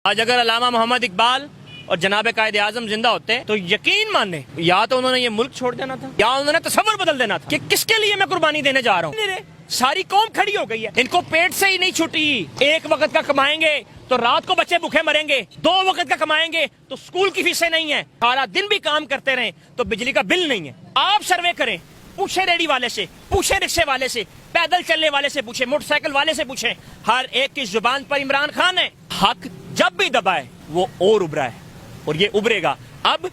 آج اگر علامہ محمد اقبال اور جناب قائد اعظم زندہ ہوتے تو یقین مانے یا تو انہوں نے یہ ملک چھوڑ دینا تھا یا انہوں نے تصور بدل دینا تھا کہ کس کے لیے میں قربانی دینے جا رہا ہوں. ساری قوم کھڑی ہو گئی ہے, ان کو پیٹ سے ہی نہیں چھٹی. ایک وقت کا کمائیں گے تو رات کو بچے بھوکے مریں گے, 2 وقت کا کمائیں گے تو اسکول کی فیسیں نہیں ہیں, سارا دن بھی کام کرتے رہیں تو بجلی کا بل نہیں ہے. آپ سروے کریں, پوچھیں ریڈی والے سے, پوچھیں رکشے والے سے, پیدل چلنے والے سے پوچھیں, موٹر سائیکل والے سے پوچھیں, ہر ایک کی زبان پر عمران خان ہے. حق جب بھی دبائے وہ اور ابھرا ہے اور یہ ابھرے گا. اب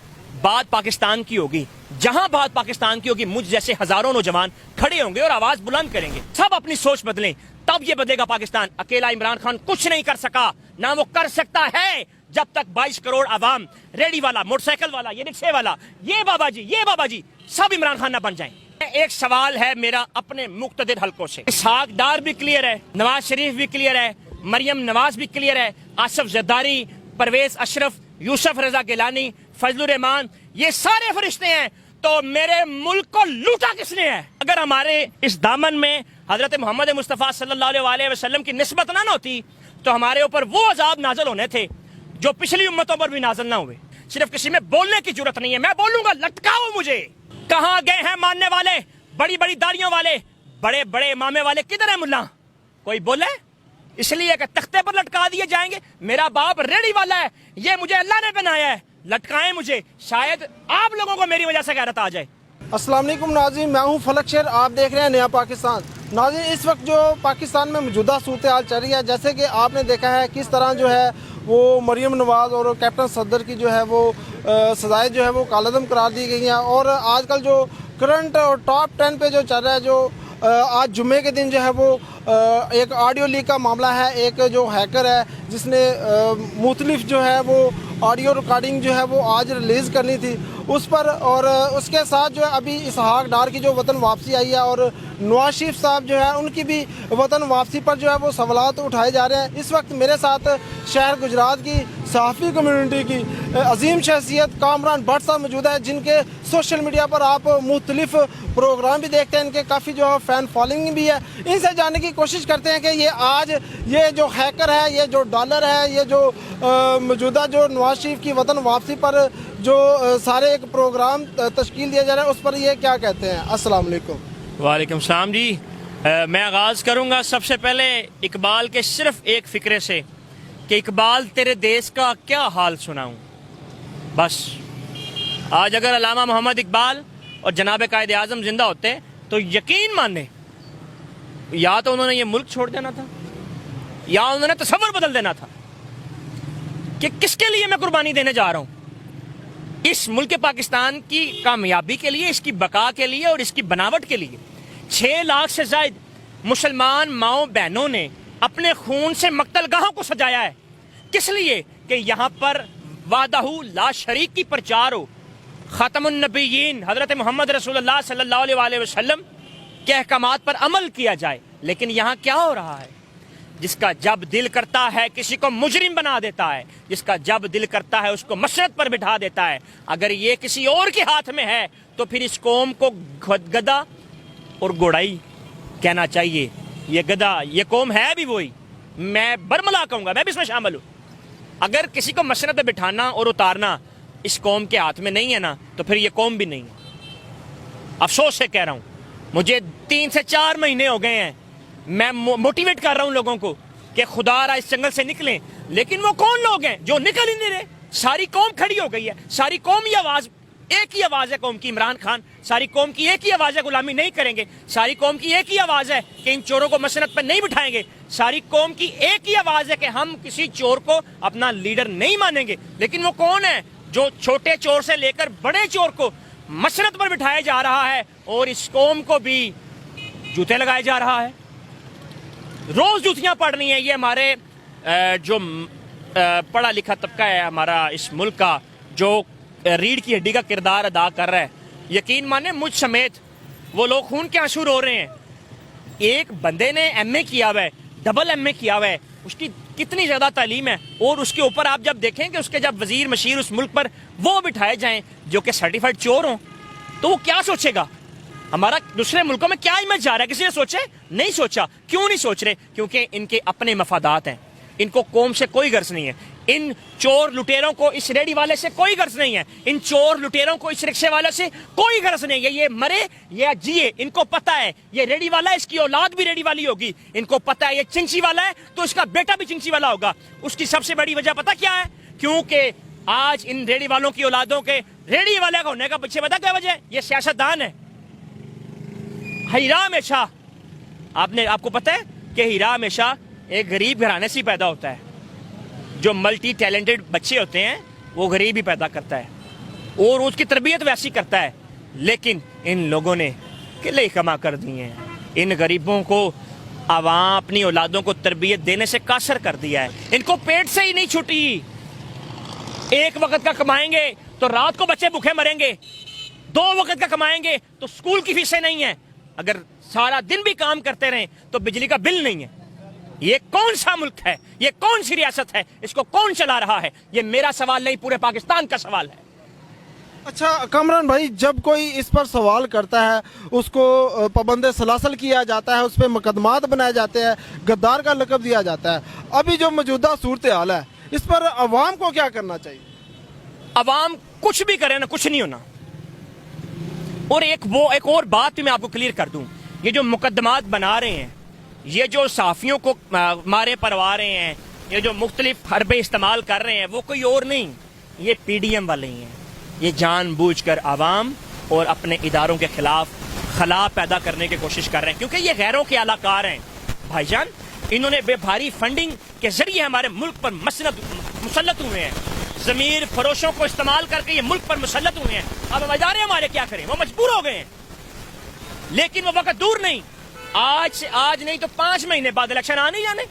بات پاکستان کی ہوگی, جہاں بات پاکستان کی ہوگی مجھ جیسے ہزاروں نوجوان کھڑے ہوں گے اور آواز بلند کریں گے. سب اپنی سوچ بدلیں, تب یہ بدلے گا پاکستان. اکیلا عمران خان کچھ نہیں کر سکا, نہ وہ کر سکتا ہے جب تک 22 کروڑ عوام, ریڈی والا, موٹر سائیکل والا, یہ رکشے والا, یہ بابا جی سب عمران خان نہ بن جائیں. ایک سوال ہے میرا اپنے مقتدر حلقوں سے. اسحاق ڈار بھی کلیئر ہے, نواز شریف بھی کلیئر ہے, مریم نواز بھی کلیئر ہے, آصف زرداری, پرویز اشرف, یوسف رضا گیلانی, فضل الرحمان, یہ سارے فرشتے ہیں. تو میرے ملک کو لوٹا کس نے ہے؟ اگر ہمارے اس دامن میں حضرت محمد مصطفیٰ صلی اللہ علیہ وسلم کی نسبت نہ ہوتی تو ہمارے اوپر وہ عذاب نازل ہونے تھے جو پچھلی امتوں پر بھی نازل نہ ہوئے. صرف کسی میں بولنے کی جرت نہیں ہے, میں بولوں گا, لٹکاؤ مجھے. کہاں گئے ہیں ماننے والے, بڑی بڑی داڑیوں والے, بڑے بڑے امامے والے, کدھر ہے ملا؟ کوئی بولے؟ اس لیے کہ تختے پر لٹکا دیے جائیں گے. میرا باپ ریڈی والا ہے, یہ مجھے اللہ نے بنایا ہے, لٹکائیں مجھے, شاید آپ لوگوں کو میری وجہ سے غیرت آ جائے. السلام علیکم ناظرین, میں ہوں فلک شیر, آپ دیکھ رہے ہیں نیا پاکستان. ناظرین, اس وقت جو پاکستان میں موجودہ صورتحال چل رہی ہے, جیسے کہ آپ نے دیکھا ہے کس طرح جو ہے وہ مریم نواز اور کیپٹن صدر کی جو ہے وہ سزائیں جو ہے وہ کالعدم قرار دی گئی ہیں. اور آج کل جو کرنٹ اور ٹاپ 10 پہ جو چل رہا ہے, جو آج جمعے کے دن جو ہے وہ ایک آڈیو لیک کا معاملہ ہے. ایک جو ہیکر ہے جس نے مختلف جو ہے وہ آڈیو ریکارڈنگ جو ہے وہ آج ریلیز کرنی تھی اس پر, اور اس کے ساتھ جو ہے ابھی اسحاق ڈار کی جو وطن واپسی آئی ہے اور نواز شریف صاحب جو ہے ان کی بھی وطن واپسی پر جو ہے وہ سوالات اٹھائے جا رہے ہیں. اس وقت میرے ساتھ شہر گجرات کی صحافی کمیونٹی کی عظیم شخصیت کامران بٹ صاحب موجود ہے, جن کے سوشل میڈیا پر آپ مختلف پروگرام بھی دیکھتے ہیں, ان کے کافی جو فین فالوئنگ بھی ہے. ان سے جاننے کی کوشش کرتے ہیں کہ یہ آج یہ جو ہیکر ہے, یہ جو ڈالر ہے, یہ جو موجودہ جو نواز شریف کی وطن واپسی پر جو سارے ایک پروگرام تشکیل دیا جا رہا ہے اس پر یہ کیا کہتے ہیں. السلام علیکم. وعلیکم السلام جی. میں آغاز کروں گا سب سے پہلے اقبال کے صرف ایک فقرے سے کہ اقبال تیرے دیس کا کیا حال سناؤں. بس آج اگر علامہ محمد اقبال اور جناب قائد اعظم زندہ ہوتے تو یقین مانے یا تو انہوں نے یہ ملک چھوڑ دینا تھا یا انہوں نے تصور بدل دینا تھا کہ کس کے لیے میں قربانی دینے جا رہا ہوں. اس ملک پاکستان کی کامیابی کے لیے, اس کی بقا کے لیے اور اس کی بناوٹ کے لیے 6 لاکھ سے زائد مسلمان ماؤں بہنوں نے اپنے خون سے مقتل گاہوں کو سجایا ہے. کس لیے؟ کہ یہاں پر وحدہ لا شریک کی پرچار ہو, خاتم النبیین حضرت محمد رسول اللہ صلی اللہ علیہ وسلم کے احکامات پر عمل کیا جائے. لیکن یہاں کیا ہو رہا ہے؟ جس کا جب دل کرتا ہے کسی کو مجرم بنا دیتا ہے, جس کا جب دل کرتا ہے اس کو مسرت پر بٹھا دیتا ہے. اگر یہ کسی اور کے ہاتھ میں ہے تو پھر اس قوم کو گدا اور گوڑائی کہنا چاہیے. یہ گدا, یہ قوم ہے بھی وہی, میں برملا کہوں گا, میں بھی اس میں شامل ہوں. اگر کسی کو مسرت پہ بٹھانا اور اتارنا اس قوم کے ہاتھ میں نہیں ہے نا تو پھر یہ قوم بھی نہیں ہے. افسوس سے کہہ رہا ہوں, مجھے 3 سے 4 مہینے ہو گئے ہیں, میں موٹیویٹ کر رہا ہوں لوگوں کو کہ خدا را اس جنگل سے نکلیں, لیکن وہ کون لوگ ہیں جو نکل ہی نہیں رہے. ساری قوم کھڑی ہو گئی ہے, ساری قوم کی آواز, ایک ہی آواز ہے قوم کی, عمران خان. ساری قوم کی ایک ہی آواز ہے غلامی نہیں کریں گے. ساری قوم کی ایک ہی آواز ہے کہ ان چوروں کو مسنت پر نہیں بٹھائیں گے. ساری قوم کی ایک ہی آواز ہے کہ ہم کسی چور کو اپنا لیڈر نہیں مانیں گے. لیکن وہ کون ہے جو چھوٹے چور سے لے کر بڑے چور کو مسنت پر بٹھایا جا رہا ہے اور اس قوم کو بھی جوتے لگائے جا رہا ہے. روز جوتیاں پڑنی ہیں. یہ ہمارے جو پڑھا لکھا طبقہ ہے ہمارا اس ملک کا, جو ریڑھ کی ہڈی کا کردار ادا کر رہا ہے, یقین مانے مجھ سمیت وہ لوگ خون کے آنسو رو رہے ہیں. ایک بندے نے ایم اے کیا ہوا ہے, ڈبل ایم اے کیا ہوا ہے, اس کی کتنی زیادہ تعلیم ہے, اور اس کے اوپر آپ جب دیکھیں کہ اس کے جب وزیر مشیر اس ملک پر وہ بٹھائے جائیں جو کہ سرٹیفائڈ چور ہوں تو وہ کیا سوچے گا؟ ہمارا دوسرے ملکوں میں کیا امیج جا رہا ہے؟ کسی نے سوچے؟ نہیں سوچا. کیوں نہیں سوچ رہے؟ کیونکہ ان کے اپنے مفادات ہیں, ان کو قوم سے کوئی غرض نہیں ہے. इन चोर लुटेरों को इस रेडी वाले से कोई गर्ज नहीं है, इन चोर लुटेरों को इस रिक्शे वाले से कोई गर्ज नहीं है। ये मरे या जिए इनको पता है, ये रेडी वाला है, इसकी औलाद भी रेडी वाली होगी, इनको पता है। ये चिंची वाला है तो इसका बेटा भी चिंची वाला होगा। उसकी सबसे बड़ी वजह पता क्या है? क्योंकि आज इन रेडी वालों की औलादों के रेडी वाले का होने का पीछे पता क्या वजह है? ये सियासतदान है। हीरा हमेशा आपको पता है कि हीरा हमेशा एक गरीब घराने से ही पैदा होता है। जो मल्टी टैलेंटेड बच्चे होते हैं वो गरीब ही पैदा करता है और उसकी तरबियत वैसी करता है। लेकिन इन लोगों ने किले कमा कर दिए हैं। इन गरीबों को आवाम अपनी औलादों को तरबियत देने से कासर कर दिया है। इनको पेट से ही नहीं छूटी। एक वक्त का कमाएंगे तो रात को बच्चे भूखे मरेंगे, 2 वक्त का कमाएंगे तो स्कूल की फीसें नहीं है, अगर सारा दिन भी काम करते रहें तो बिजली का बिल नहीं है। ये कौन सा मुल्क है? ये कौन सी रियासत है? इसको कौन चला रहा है? ये मेरा सवाल नहीं, पूरे पाकिस्तान का सवाल है। अच्छा कामरान भाई, जब कोई इस पर सवाल करता है उसको पाबंद सलासल किया जाता है, उस पर मुकदमात बनाए जाते हैं, गद्दार का लक़ब दिया जाता है। अभी जो मौजूदा सूरत हाल है इस पर अवाम को क्या करना चाहिए? अवाम कुछ भी करे ना, कुछ नहीं होना। और एक और बात भी मैं आपको क्लियर कर दूं, ये जो मुकदमात बना रहे हैं, ये जो सहाफ़ियों को मारे परवा रहे हैं, ये जो मुख्तलिफ हरबे इस्तेमाल कर रहे हैं, वो कोई और नहीं, ये PDM वाले ही हैं। ये जानबूझकर आवाम और अपने इदारों के खिलाफ खला पैदा करने की कोशिश कर रहे हैं, क्योंकि ये गैरों के अलाकार हैं भाईजान। इन्होंने बेभारी फंडिंग के जरिए हमारे मुल्क पर मुसल्लत हुए हैं। ज़मीर फरोशों को इस्तेमाल करके ये मुल्क पर मुसल्लत हुए हैं। अब इदारे हमारे क्या करें? वो मजबूर हो गए हैं। लेकिन वो वक्त दूर नहीं, आज नहीं तो 5 महीने बाद इलेक्शन आने ही जाने।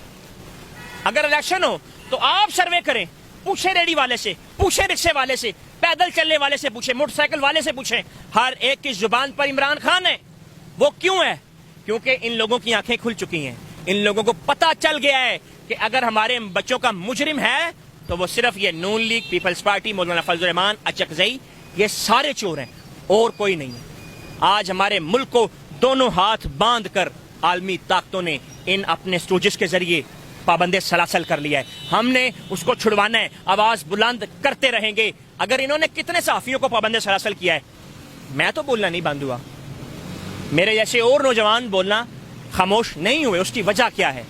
अगर इलेक्शन हो तो आप सर्वे करें, पूछे रेडी वाले से, पूछे रिक्शे वाले से, पैदल चलने वाले से पूछे, मोटरसाइकिल वाले से पूछे, हर एक की जुबान पर इमरान खान है। वो क्यों है? क्योंकि इन लोगों की आंखें खुल चुकी हैं। इन लोगों को पता चल गया है कि अगर हमारे बच्चों का मुजरिम है तो वो सिर्फ ये नून लीग, पीपल्स पार्टी, मौलाना फजल रहमान, अचकजई, ये सारे चोर हैं और कोई नहीं है। आज हमारे मुल्क को दोनों हाथ बांध कर आलमी ताकतों ने इन अपने स्टूजिस के जरिए पाबंदे सलासल कर लिया है। हमने उसको छुड़वाना है, आवाज बुलंद करते रहेंगे। अगर इन्होंने कितने सहाफियों को पाबंदे सलासल किया है, मैं तो बोलना नहीं बंद हुआ, मेरे जैसे और नौजवान बोलना खामोश नहीं हुए। उसकी वजह क्या है?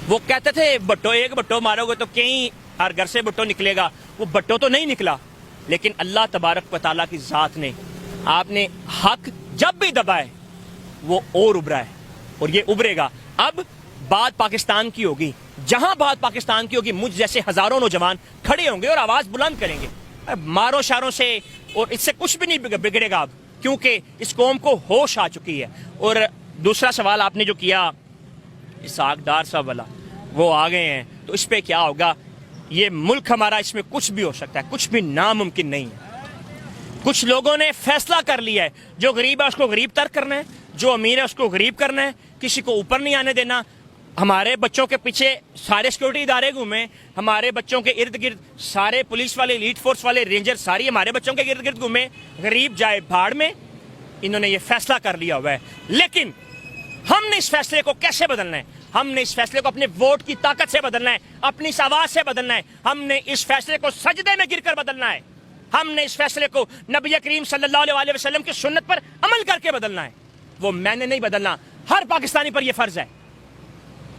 वो कहते थे बट्टो, एक बट्टो मारोगे तो कहीं हर घर से बट्टो निकलेगा। वो बट्टो तो नहीं निकला, लेकिन अल्लाह तबारक व तआला की जात ने आपने हक जब भी दबाए वो और उभरा है और ये उभरेगा। अब बात पाकिस्तान की होगी, जहां बात पाकिस्तान की होगी मुझ जैसे हजारों नौजवान खड़े होंगे और आवाज बुलंद करेंगे। मारो शारों से और इससे कुछ भी नहीं बिगड़ेगा अब, क्योंकि इस कौम को होश आ चुकी है। और दूसरा सवाल आपने जो किया इसहाक डार साहब वाला, वो आ गए हैं तो इस पे क्या होगा? ये मुल्क हमारा, इसमें कुछ भी हो सकता है, कुछ भी नामुमकिन नहीं है। कुछ लोगों ने फैसला कर लिया है, जो गरीब है उसको गरीब तर्क करना है, जो अमीर है उसको गरीब करना है, किसी को ऊपर नहीं आने देना। हमारे बच्चों के पीछे सारे सिक्योरिटी इदारे घूमे, हमारे बच्चों के इर्द गिर्द सारे पुलिस वाले, एलीट फोर्स वाले, रेंजर सारी हमारे बच्चों के इर्द गिर्द घूमे। गरीब जाए भाड़ में, इन्होंने ये फैसला कर लिया हुआ है। लेकिन हमने इस फैसले को कैसे बदलना है? हमने इस फैसले को अपने वोट की ताकत से बदलना है, अपनी इस आवाज से बदलना है। हमने इस फैसले को सजदे में गिरकर बदलना है। हमने इस फैसले को नबी करीम सल्लल्लाहु अलैहि वसल्लम की सुन्नत पर अमल करके बदलना है। वो मैंने नहीं बदलना, हर पाकिस्तानी पर यह फर्ज है,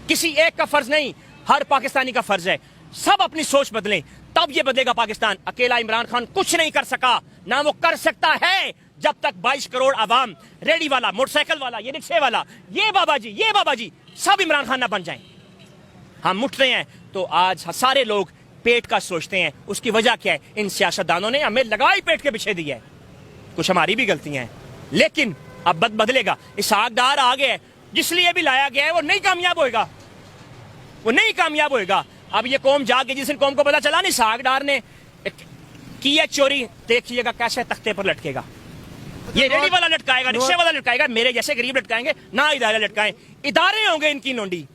किसी एक का फर्ज नहीं, हर पाकिस्तानी का फर्ज है। सब अपनी सोच बदलें, तब ये बदलेगा पाकिस्तान। अकेला इमरान खान कुछ नहीं कर सका, ना वो कर सकता है जब तक 22 करोड़ आवाम, रेडी वाला, मोटरसाइकिल वाला, ये रिक्शे वाला, ये बाबा जी सब इमरान खान ना बन जाएं। हम उठते हैं तो आज सारे लोग पेट का सोचते हैं। उसकी वजह क्या है? इन सियासतदानों ने हमें लगाई पेट के पीछे दी है। कुछ हमारी भी गलतियां हैं, लेकिन अब बदलेगा। इसहाक डार आ गया, जिस लिए भी लाया गया है वो नहीं कामयाब होएगा, वो नहीं कामयाब होएगा। अब ये कौम जाके, जिस दिन कौम को पता चला नहीं इसहाक डार ने की है चोरी, देखिएगा कैसे तख्ते पर लटकेगा। ये रेडी वाला लटकाएगा, रिक्शे वाला लटकाएगा, मेरे जैसे गरीब लटकाएंगे ना, इदारे लटकाएं, इदारे होंगे इनकी नोंडी।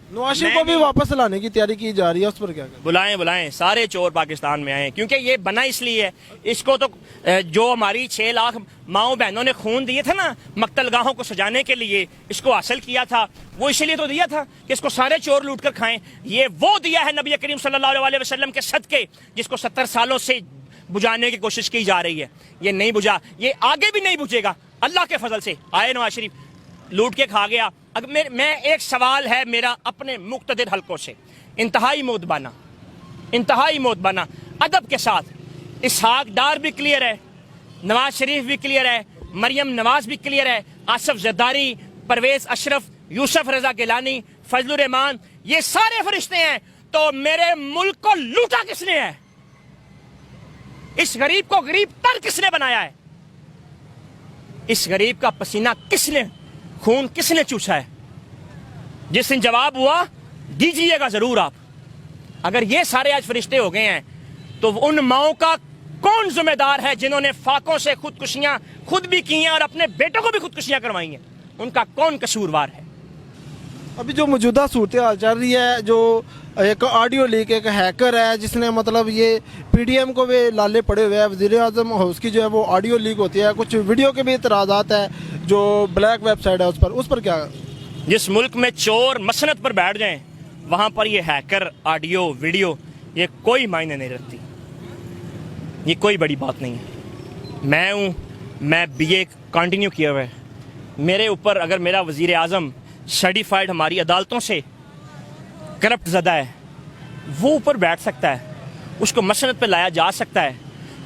नवाज शरीफ को भी वापस लाने की तैयारी की जा रही है, उस पर क्या कहें? बुलाएं सारे चोर पाकिस्तान में आए, क्योंकि ये बना इसलिए है, इसको तो जो हमारी 6 लाख माओ बहनों ने खून दिए थे ना मक्तलगाहों को सजाने के लिए, इसको हासिल किया था, वो इसलिए तो दिया था कि इसको सारे चोर लूट कर खाएं। ये वो दिया है नबी करीम सल्लल्लाहु अलैहि वसल्लम के सदके, जिसको 70 सालों से बुझाने की कोशिश की जा रही है। ये नहीं बुझा, ये आगे भी नहीं बुझेगा अल्लाह के फजल से। आए नवाज शरीफ लूट के खा गया। अगर मैं एक सवाल है मेरा अपने मुक्तदिर हलकों से, इंतहाई मोदबाना अदब के साथ, इसहाक डार भी क्लियर है, नवाज शरीफ भी क्लियर है, मरियम नवाज भी क्लियर है, आसिफ जरदारी, परवेज अशरफ, यूसुफ रजा गिलानी, फजलुर रहमान, ये सारे फरिश्ते हैं। तो मेरे मुल्क को लूटा किसने है? इस गरीब को गरीब तर किसने बनाया है? इस गरीब का पसीना किसने, खून किसने चूसा है? जिस दिन जवाब हुआ दीजिएगा जरूर आप। अगर ये सारे आज फरिश्ते हो गए हैं तो उन माओं का कौन जिम्मेदार है जिन्होंने फाकों से खुदकुशियां खुद भी की हैं और अपने बेटों को भी खुदकुशियां करवाई हैं? उनका कौन कसूरवार है? अभी जो मौजूदा सूरत हाल चल रही है, जो एक ऑडियो लीक, एक हैकर है जिसने मतलब ये पीडीएम को भी लाले पड़े हुए हैं, वज़ीर आज़म हाउस की जो है वो ऑडियो लीक होती है, कुछ वीडियो के भी इतराज़ात है जो ब्लैक वेबसाइट है उस पर क्या? जिस मुल्क में चोर मसनत पर बैठ जाएं वहां पर ये हैकर ऑडियो वीडियो ये कोई मायने नहीं रखती, ये कोई बड़ी बात नहीं है। मैं बीए कंटिन्यू किया हुआ है, मेरे ऊपर अगर मेरा वज़ीर आज़म सर्टिफाइड हमारी अदालतों से करप्ट ज़दा है, वो ऊपर बैठ सकता है, उसको मसनत पे लाया जा सकता है,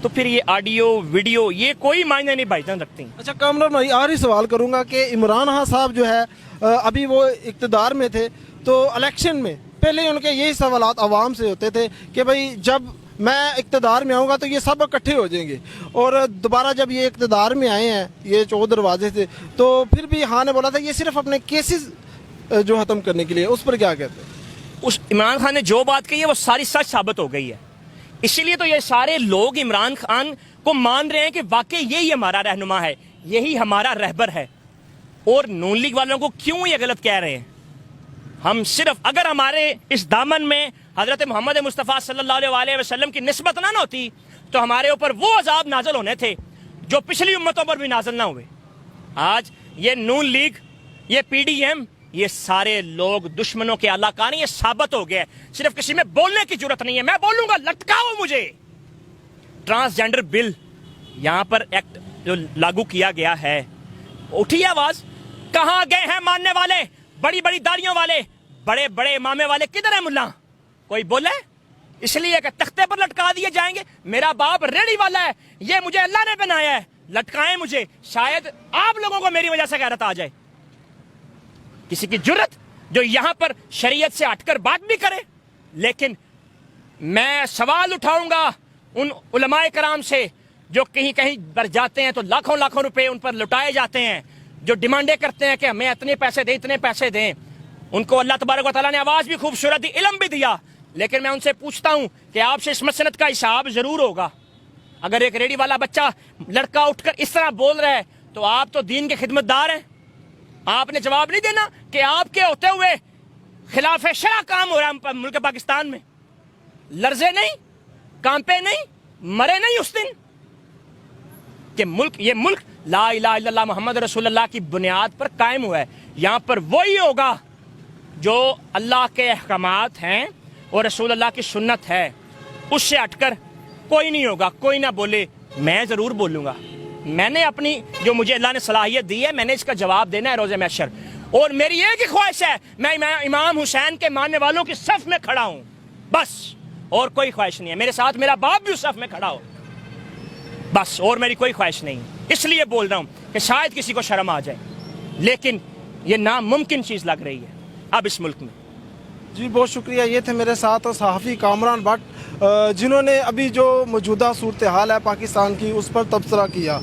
तो फिर ये ऑडियो वीडियो ये कोई मायने नहीं भाईजान रखती। अच्छा कामरान भाई, और ही सवाल करूंगा कि इमरान खान साहब जो है अभी वो इक़्तिदार में थे, तो इलेक्शन में पहले उनके यही सवालात आवाम से होते थे कि भाई जब मैं इक़्तिदार में आऊँगा तो ये सब इकट्ठे हो जाएंगे, और दोबारा जब ये इक़्तिदार में आए हैं ये 14 दरवाजे से, तो फिर भी हाँ ने बोला था ये सिर्फ अपने केसेस जो ख़त्म करने के लिए, उस पर क्या कहते हैं? उस इमरान खान ने जो बात कही है वो सारी सच साबित हो गई है, इसीलिए तो ये सारे लोग इमरान खान को मान रहे हैं कि वाकई यही हमारा रहनुमा है, यही हमारा रहबर है। और नून लीग वालों को क्यों ये गलत कह रहे हैं? हम सिर्फ अगर हमारे इस दामन में हजरत मोहम्मद मुस्तफ़ा सल्लल्लाहु अलैहि वसल्लम की निस्बत ना होती तो हमारे ऊपर वो अजाब नाजल होने थे जो पिछली उम्मतों पर भी नाजल ना हुए। आज ये नून लीग, ये पीडीएम, ये सारे लोग दुश्मनों के अलाकानी, ये साबित हो गया। सिर्फ किसी में बोलने की जरूरत नहीं है, मैं बोलूंगा, लटकाओ मुझे। ट्रांसजेंडर बिल यहां पर एक्ट जो लागू किया गया है, उठी आवाज, कहां गए हैं मानने वाले, बड़ी बड़ी दाढ़ियों वाले, बड़े बड़े इमामे वाले, किधर है मुल्ला? कोई बोले? इसलिए कि तख्ते पर लटका दिए जाएंगे। मेरा बाप रेडी वाला है, ये मुझे अल्लाह ने बनाया है, लटकाएं मुझे, शायद आप लोगों को मेरी वजह से गैरत आ जाए। किसी की जुर्रत जो यहां पर शरीयत से हटकर बात भी करे। लेकिन मैं सवाल उठाऊंगा उन उलमाए कराम से जो कहीं कहीं पर जाते हैं तो लाखों लाखों रुपए उन पर लुटाए जाते हैं, जो डिमांडें करते हैं कि हमें इतने पैसे दें, इतने पैसे दें। उनको अल्लाह तबारक व तआला ने आवाज भी खूबसूरत दी, इल्म भी दिया, लेकिन मैं उनसे पूछता हूं कि आपसे इस मसनत का हिसाब जरूर होगा। अगर एक रेडी वाला बच्चा लड़का उठकर इस तरह बोल रहा है तो आप तो दीन के खिदमतदार हैं, आपने जवाब नहीं देना कि आपके होते हुए खिलाफ शरा काम हो रहा है मुल्क पाकिस्तान में? लर्जे नहीं, कांपे नहीं, मरे नहीं उस दिन कि ये मुल्क ला इलाहा इल्लल्लाह मोहम्मद रसूलुल्लाह की बुनियाद पर कायम हुआ है। यहां पर वही होगा जो अल्लाह के अहकामात हैं और रसूलुल्लाह की सुन्नत है, उससे हटकर कोई नहीं होगा। कोई ना बोले, मैं जरूर बोलूंगा। मैंने अपनी जो मुझे अल्लाह ने सलाहियत दी है, मैंने इसका जवाब देना है रोज़े महशर। और मेरी एक ही ख्वाहिश है, मैं इमाम हुसैन के मानने वालों की सफ में खड़ा हूं, बस, और कोई ख्वाहिश नहीं है। मेरे साथ मेरा बाप भी उस सफ में खड़ा हो, बस, और मेरी कोई ख्वाहिश नहीं। इसलिए बोल रहा हूं कि शायद किसी को शर्म आ जाए, लेकिन ये नामुमकिन चीज लग रही है अब इस मुल्क में। जी बहुत शुक्रिया। ये थे मेरे साथ सहाफ़ी कामरान भट्ट, जिन्होंने अभी जो मौजूदा सूरत हाल है पाकिस्तान की उस पर तबसरा किया।